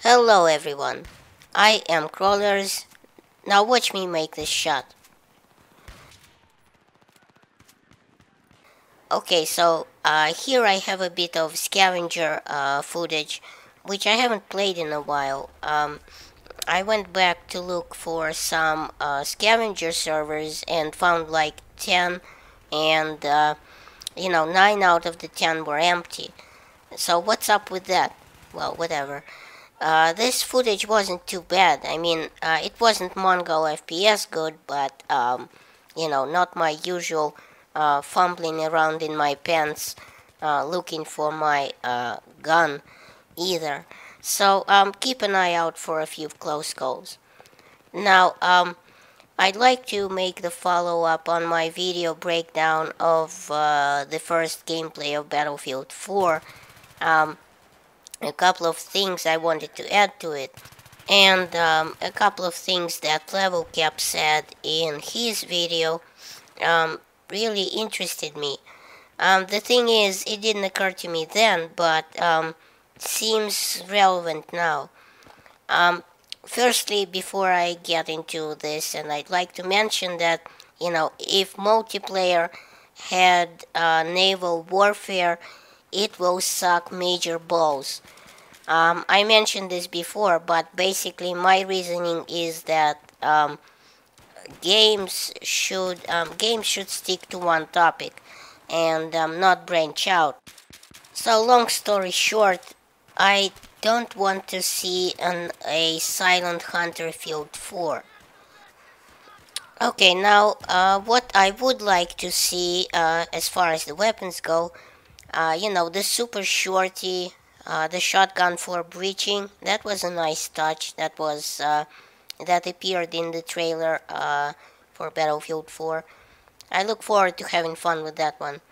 Hello everyone, I am Crawlers. Now watch me make this shot. Okay, so here I have a bit of scavenger footage, which I haven't played in a while. I went back to look for some scavenger servers and found like 10, and 9 out of the 10 were empty. So what's up with that? Well, whatever. This footage wasn't too bad. I mean, it wasn't Mongol FPS good, but, not my usual fumbling around in my pants looking for my gun either. So, keep an eye out for a few close calls. Now, I'd like to make the follow-up on my video breakdown of the first gameplay of Battlefield 4. A couple of things I wanted to add to it, and a couple of things that lvlcap said in his video really interested me. The thing is, it didn't occur to me then, but seems relevant now. Firstly, before I get into this, and I'd like to mention that, if multiplayer had naval warfare, it will suck major balls. I mentioned this before, but basically my reasoning is that games should stick to one topic and not branch out. So long story short, I don't want to see a Silent Hunter Field 4. Okay, now what I would like to see as far as the weapons go, the super shorty, the shotgun for breaching, that was a nice touch. That appeared in the trailer for Battlefield 4. I look forward to having fun with that one.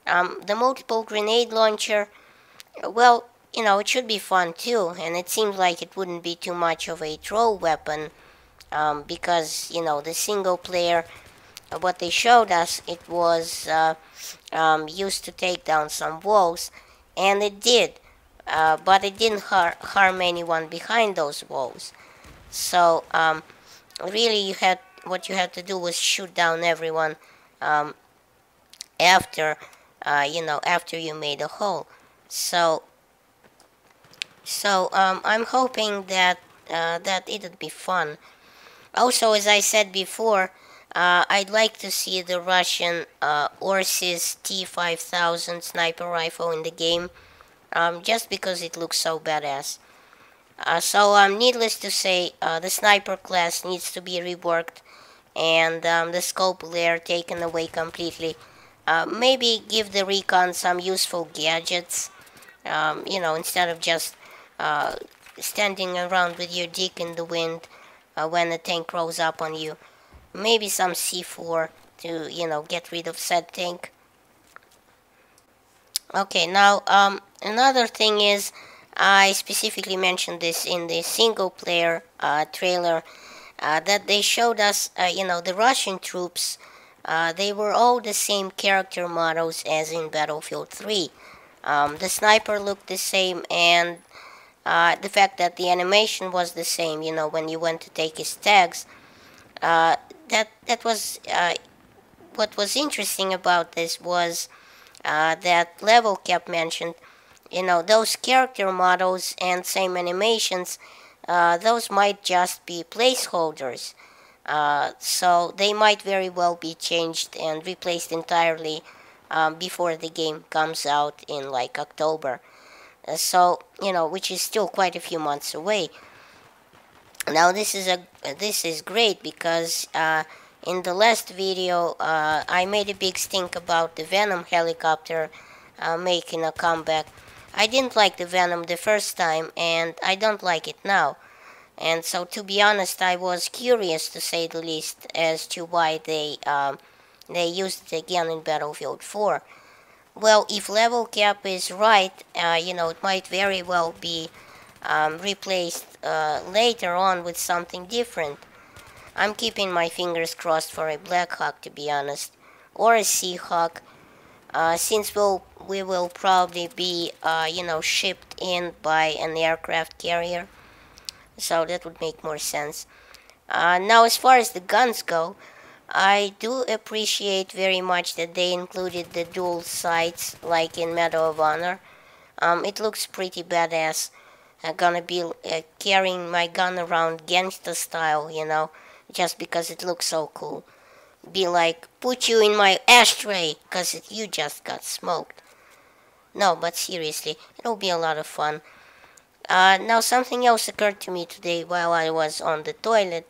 The multiple grenade launcher, well, it should be fun too, and it seems like it wouldn't be too much of a throw weapon, because, the single player, what they showed us, it was used to take down some walls, and it did, but it didn't harm anyone behind those walls. So, really, what you had to do was shoot down everyone after, after you made a hole. So I'm hoping that it'll be fun. Also, as I said before, I'd like to see the Russian Orsis T5000 sniper rifle in the game, just because it looks so badass. Needless to say, the sniper class needs to be reworked, and the scope layer taken away completely. Maybe give the recon some useful gadgets, instead of just standing around with your dick in the wind when a tank rolls up on you. Maybe some C4 to, get rid of said tank. Okay, now, another thing is, I specifically mentioned this in the single player trailer, that they showed us, the Russian troops, they were all the same character models as in Battlefield 3. The sniper looked the same, and the fact that the animation was the same, when you went to take his tags, that was, what was interesting about this was that lvlcap mentioned, those character models and same animations, those might just be placeholders. So they might very well be changed and replaced entirely before the game comes out in like October. Which is still quite a few months away. Now this is great because in the last video I made a big stink about the Venom helicopter making a comeback. I didn't like the Venom the first time, and I don't like it now. And so, to be honest, I was curious, to say the least, as to why they used it again in Battlefield 4. Well, if lvlcap is right, it might very well be replaced later on with something different. I'm keeping my fingers crossed for a Black Hawk, to be honest, or a Seahawk, since we will probably be, shipped in by an aircraft carrier. so that would make more sense. Now, as far as the guns go, I do appreciate very much that they included the dual sights like in Medal of Honor. It looks pretty badass. I'm gonna be carrying my gun around gangsta style, just because it looks so cool. Be like, put you in my ashtray, cause you just got smoked. No, but seriously, it'll be a lot of fun. Now something else occurred to me today while I was on the toilet,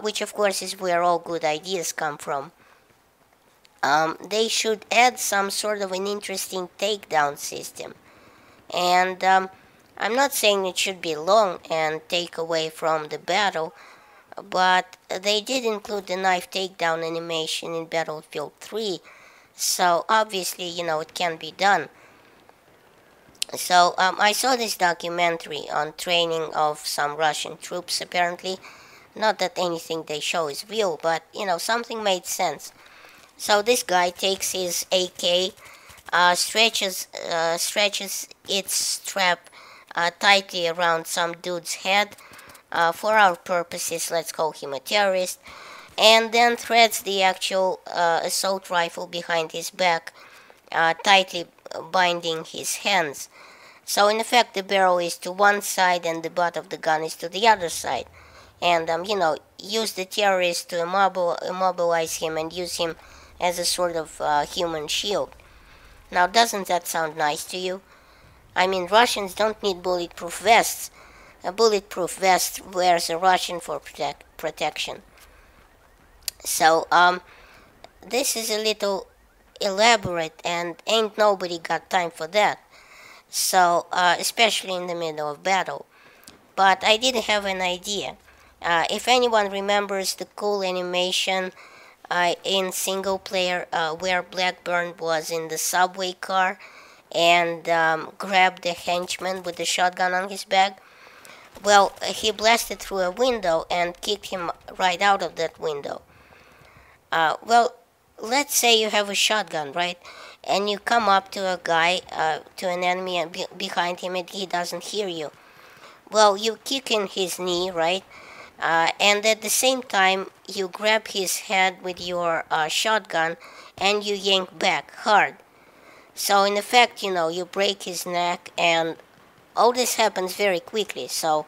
which of course is where all good ideas come from. They should add some sort of an interesting takedown system. And I'm not saying it should be long and take away from the battle, but they did include the knife takedown animation in Battlefield 3, so obviously, it can be done. So I saw this documentary on training of some Russian troops, apparently. Not that anything they show is real, but, something made sense. So this guy takes his AK, stretches its strap tightly around some dude's head. For our purposes, let's call him a terrorist, and then threads the actual assault rifle behind his back, tightly binding his hands. So in effect, the barrel is to one side and the butt of the gun is to the other side. And, use the terrorist to immobilize him and use him as a sort of human shield. Now, doesn't that sound nice to you? I mean, Russians don't need bulletproof vests. A bulletproof vest wears a Russian for protection. So, this is a little elaborate and ain't nobody got time for that. So, especially in the middle of battle. But I did have an idea. If anyone remembers the cool animation in single player where Blackburn was in the subway car and grabbed the henchman with the shotgun on his back, well, he blasted through a window and kicked him right out of that window. Well, let's say you have a shotgun, right? And you come up to a guy, to an enemy and behind him and he doesn't hear you. Well, you kick in his knee, right? And at the same time, you grab his head with your shotgun and you yank back hard. So in effect, you break his neck, and all this happens very quickly. So,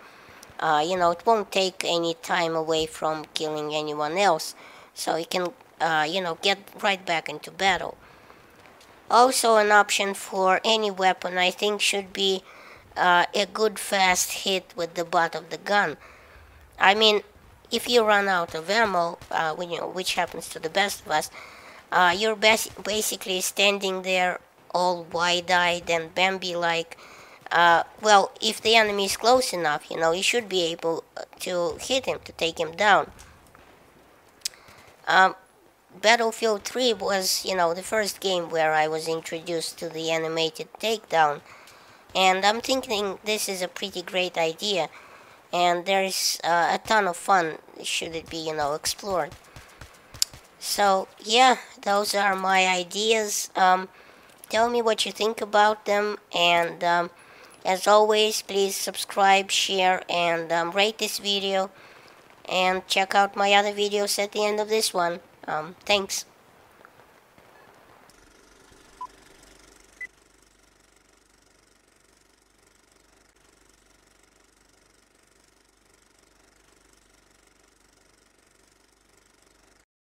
it won't take any time away from killing anyone else. So you can, get right back into battle. Also, an option for any weapon, I think, should be a good fast hit with the butt of the gun. I mean, if you run out of ammo, which happens to the best of us, you're basically standing there all wide-eyed and Bambi-like. Well, if the enemy is close enough, you should be able to hit him, to take him down. Battlefield 3 was, the first game where I was introduced to the animated takedown. And I'm thinking this is a pretty great idea. And there's a ton of fun should it be, explored. So, yeah, those are my ideas. Tell me what you think about them. And as always, please subscribe, share, and rate this video. And check out my other videos at the end of this one. Thanks.